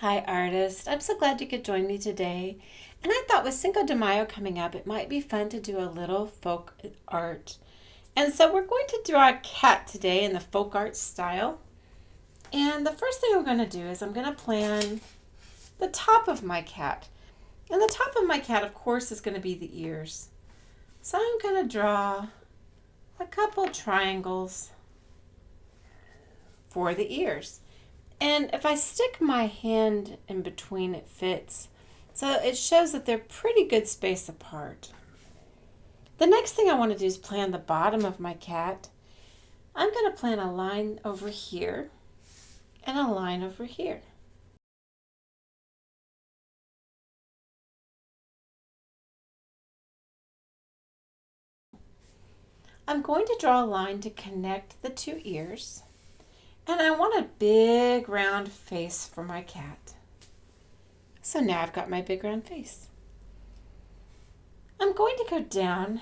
Hi artist, I'm so glad you could join me today. And I thought with Cinco de Mayo coming up, it might be fun to do a little folk art. And so we're going to draw a cat today in the folk art style. And the first thing I'm going to do is I'm going to plan the top of my cat. And the top of my cat, of course, is going to be the ears. So I'm going to draw a couple triangles for the ears. And if I stick my hand in between, it fits. So it shows that they're pretty good space apart. The next thing I want to do is plan the bottom of my cat. I'm going to plan a line over here and a line over here. I'm going to draw a line to connect the two ears. And I want a big round face for my cat. So now I've got my big round face. I'm going to go down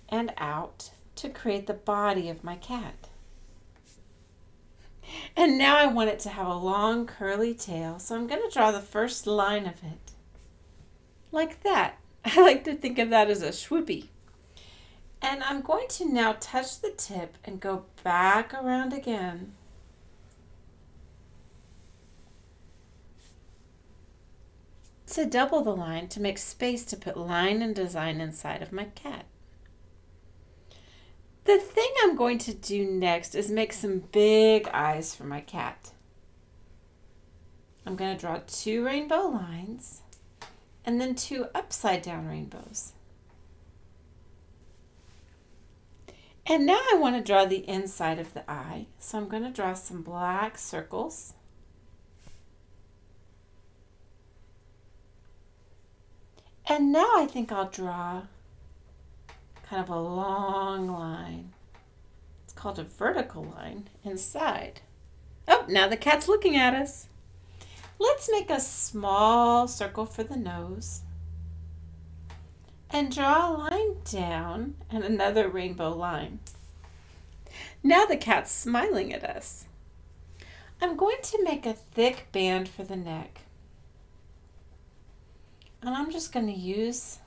and out to create the body of my cat. And now I want it to have a long curly tail, so I'm going to draw the first line of it. Like that. I like to think of that as a swoopy. And I'm going to now touch the tip and go back around again. To double the line to make space to put line and design inside of my cat. The thing I'm going to do next is make some big eyes for my cat. I'm going to draw two rainbow lines and then two upside down rainbows. And now I want to draw the inside of the eye, so I'm going to draw some black circles. And now I think I'll draw kind of a long line. It's called a vertical line inside. Oh, now the cat's looking at us. Let's make a small circle for the nose and draw a line down and another rainbow line. Now the cat's smiling at us. I'm going to make a thick band for the neck. And I'm just going to use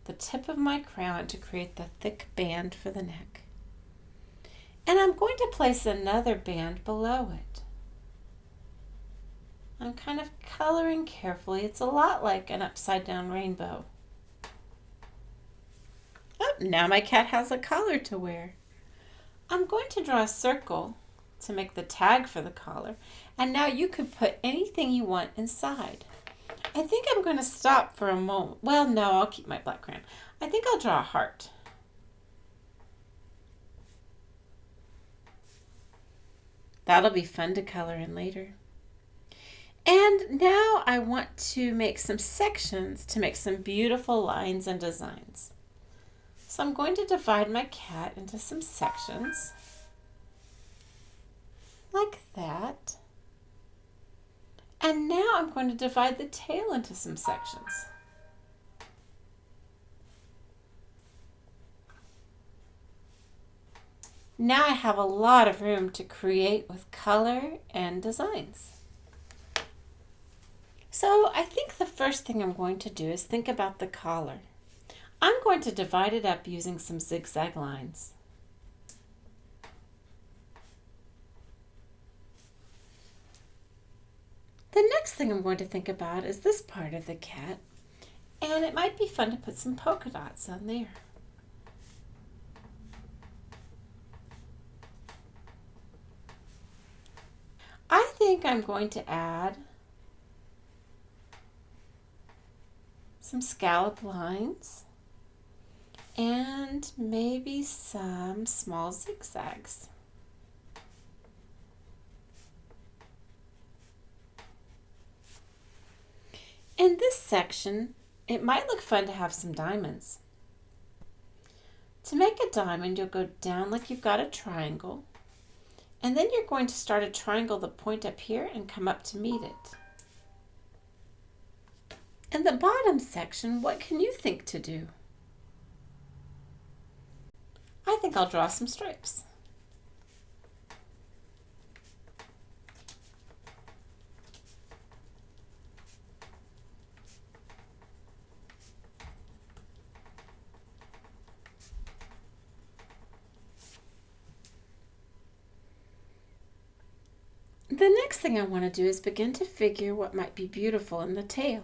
the tip of my crayon to create the thick band for the neck. And I'm going to place another band below it. I'm kind of coloring carefully. It's a lot like an upside down rainbow. Oh, now my cat has a collar to wear. I'm going to draw a circle to make the tag for the collar. And now you could put anything you want inside. I think I'm going to stop for a moment. Well, no, I'll keep my black crayon. I think I'll draw a heart. That'll be fun to color in later. And now I want to make some sections to make some beautiful lines and designs. So I'm going to divide my cat into some sections, like that. And now I'm going to divide the tail into some sections. Now I have a lot of room to create with color and designs. So I think the first thing I'm going to do is think about the collar. I'm going to divide it up using some zigzag lines. The next thing I'm going to think about is this part of the cat, and it might be fun to put some polka dots on there. I think I'm going to add some scallop lines and maybe some small zigzags. In this section, it might look fun to have some diamonds. To make a diamond, you'll go down like you've got a triangle, and then you're going to start a triangle, the point up here, and come up to meet it. In the bottom section, what can you think to do? I think I'll draw some stripes. The next thing I want to do is begin to figure what might be beautiful in the tail.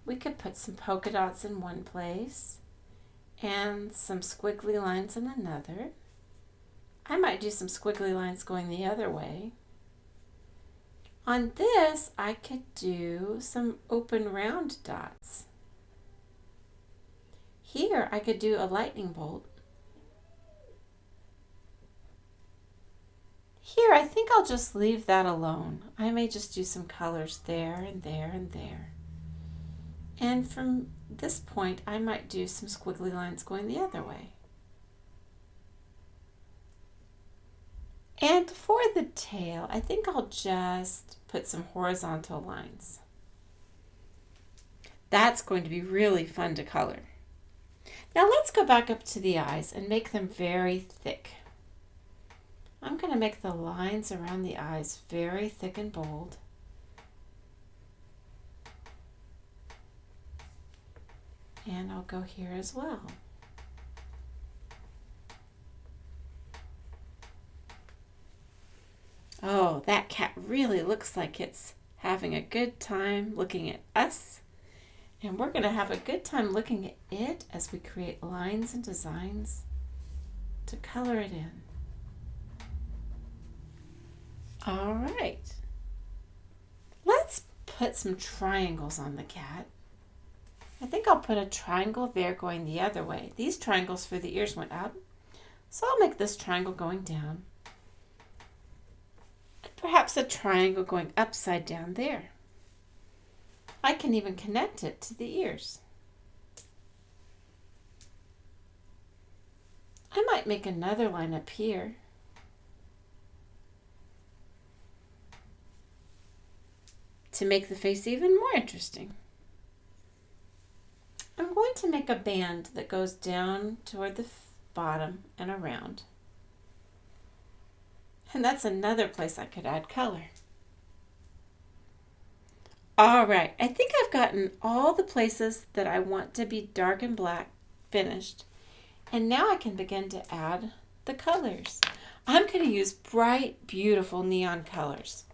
We could put some polka dots in one place and some squiggly lines in another. I might do some squiggly lines going the other way. On this, I could do some open round dots. Here, I could do a lightning bolt. Here, I think I'll just leave that alone. I may just do some colors there and there and there. And from this point, I might do some squiggly lines going the other way. And for the tail, I think I'll just put some horizontal lines. That's going to be really fun to color. Now let's go back up to the eyes and make them very thick. I'm going to make the lines around the eyes very thick and bold. And I'll go here as well. Oh, that cat really looks like it's having a good time looking at us. And we're going to have a good time looking at it as we create lines and designs to color it in. All right. Let's put some triangles on the cat. I think I'll put a triangle there going the other way. These triangles for the ears went up, so I'll make this triangle going down. And perhaps a triangle going upside down there. I can even connect it to the ears. I might make another line up here. To make the face even more interesting. I'm going to make a band that goes down toward the bottom and around. And that's another place I could add color. All right, I think I've gotten all the places that I want to be dark and black finished. And now I can begin to add the colors. I'm going to use bright, beautiful neon colors.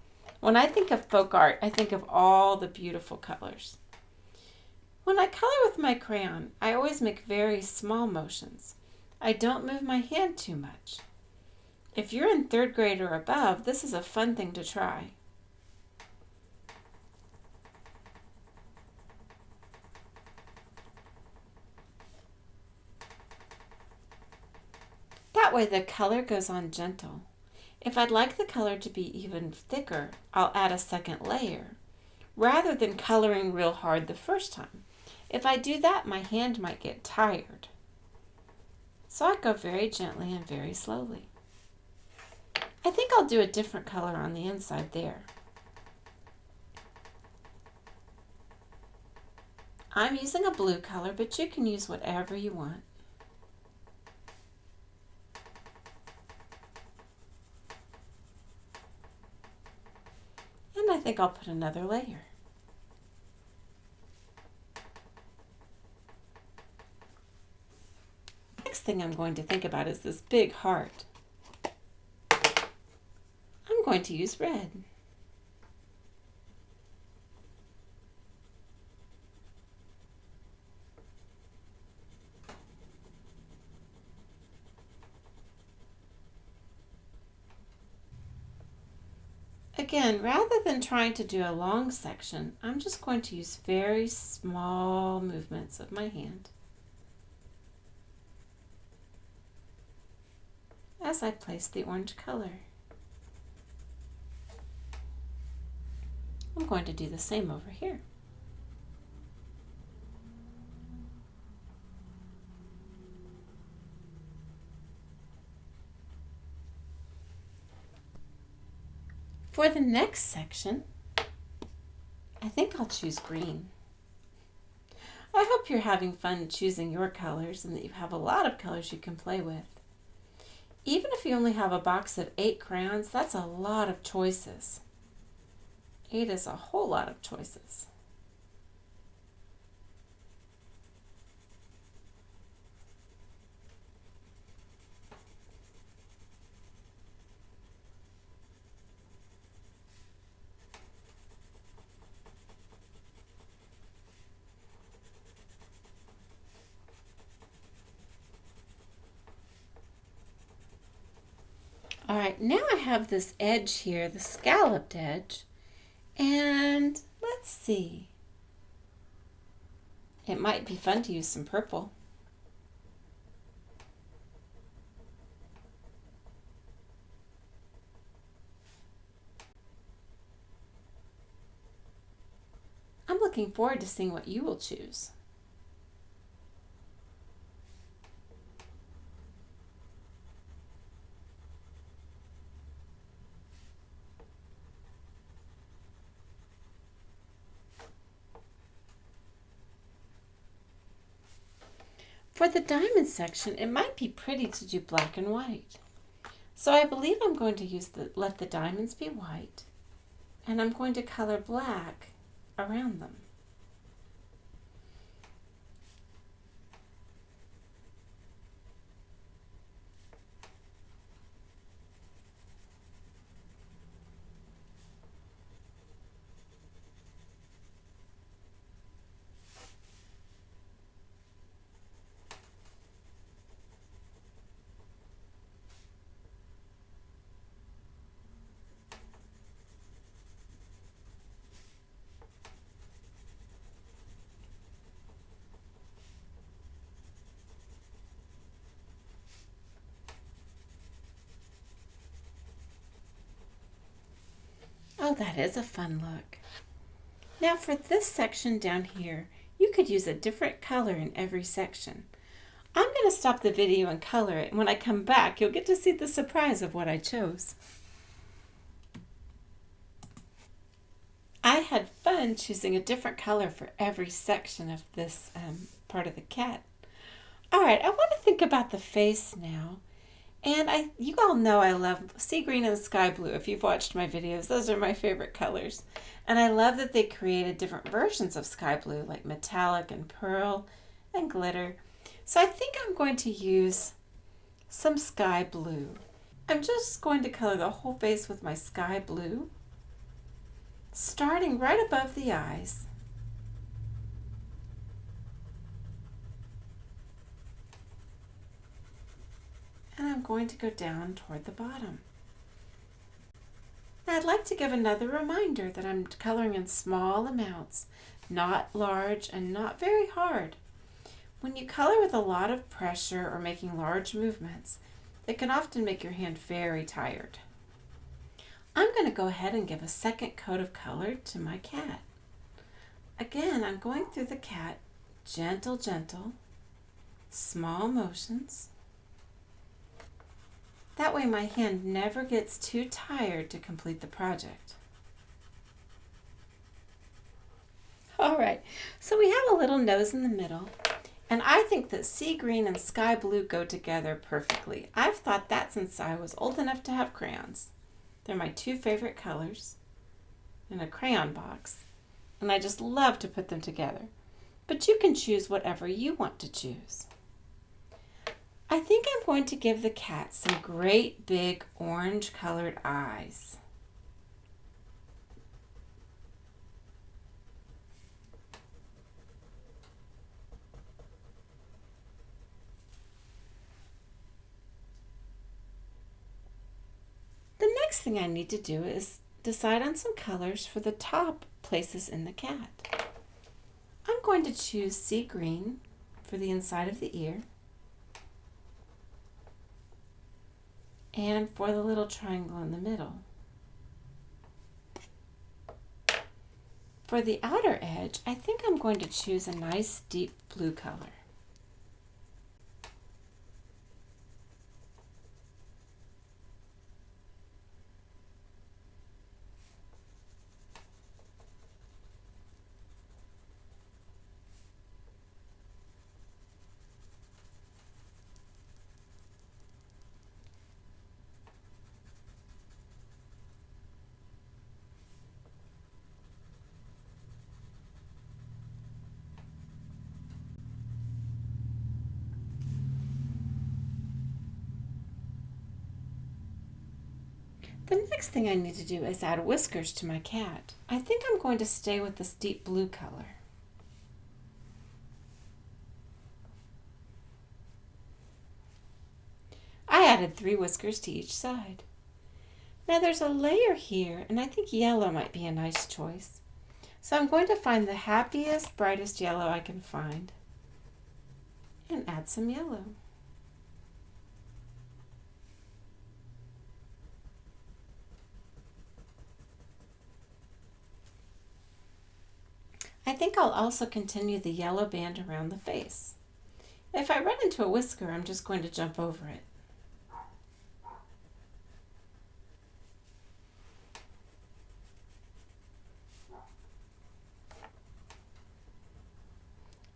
When I think of folk art, I think of all the beautiful colors. When I color with my crayon, I always make very small motions. I don't move my hand too much. If you're in 3rd grade or above, this is a fun thing to try. That way the color goes on gentle. If I'd like the color to be even thicker, I'll add a second layer, rather than coloring real hard the first time. If I do that, my hand might get tired. So I go very gently and very slowly. I think I'll do a different color on the inside there. I'm using a blue color, but you can use whatever you want. And I think I'll put another layer. Next thing I'm going to think about is this big heart. I'm going to use red. Again, rather than trying to do a long section, I'm just going to use very small movements of my hand as I place the orange color. I'm going to do the same over here. For the next section, I think I'll choose green. I hope you're having fun choosing your colors and that you have a lot of colors you can play with. Even if you only have a box of 8 crayons, that's a lot of choices. 8 is a whole lot of choices. All right, now I have this edge here, the scalloped edge, and let's see. It might be fun to use some purple. I'm looking forward to seeing what you will choose. For the diamond section, it might be pretty to do black and white. So I believe I'm going to let the diamonds be white, and I'm going to color black around them. Oh, that is a fun look. Now for this section down here, you could use a different color in every section. I'm going to stop the video and color it, and when I come back, you'll get to see the surprise of what I chose. I had fun choosing a different color for every section of this part of the cat. All right, I want to think about the face now. And you all know I love sea green and sky blue. If you've watched my videos, those are my favorite colors. And I love that they created different versions of sky blue, like metallic and pearl and glitter. So I think I'm going to use some sky blue. I'm just going to color the whole face with my sky blue, starting right above the eyes. And I'm going to go down toward the bottom. Now I'd like to give another reminder that I'm coloring in small amounts, not large and not very hard. When you color with a lot of pressure or making large movements, it can often make your hand very tired. I'm going to go ahead and give a second coat of color to my cat. Again, I'm going through the cat, gentle, gentle, small motions. That way my hand never gets too tired to complete the project. All right, so we have a little nose in the middle, and I think that sea green and sky blue go together perfectly. I've thought that since I was old enough to have crayons. They're my two favorite colors in a crayon box, and I just love to put them together. But you can choose whatever you want to choose. I think I'm going to give the cat some great big orange colored eyes. The next thing I need to do is decide on some colors for the top places in the cat. I'm going to choose sea green for the inside of the ear, and for the little triangle in the middle. For the outer edge, I think I'm going to choose a nice deep blue color. The next thing I need to do is add whiskers to my cat. I think I'm going to stay with this deep blue color. I added 3 whiskers to each side. Now there's a layer here, and I think yellow might be a nice choice. So I'm going to find the happiest, brightest yellow I can find and add some yellow. I think I'll also continue the yellow band around the face. If I run into a whisker, I'm just going to jump over it.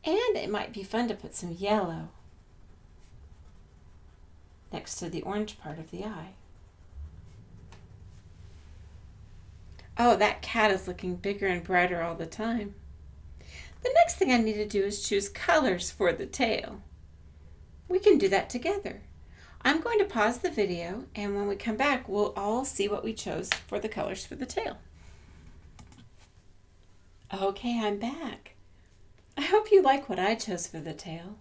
And it might be fun to put some yellow next to the orange part of the eye. Oh, that cat is looking bigger and brighter all the time. The next thing I need to do is choose colors for the tail. We can do that together. I'm going to pause the video, and when we come back, we'll all see what we chose for the colors for the tail. Okay, I'm back. I hope you like what I chose for the tail.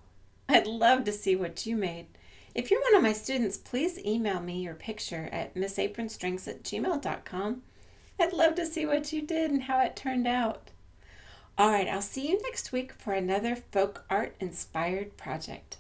I'd love to see what you made. If you're one of my students, please email me your picture at missapronstrings@gmail.com. I'd love to see what you did and how it turned out. All right, I'll see you next week for another folk art inspired project.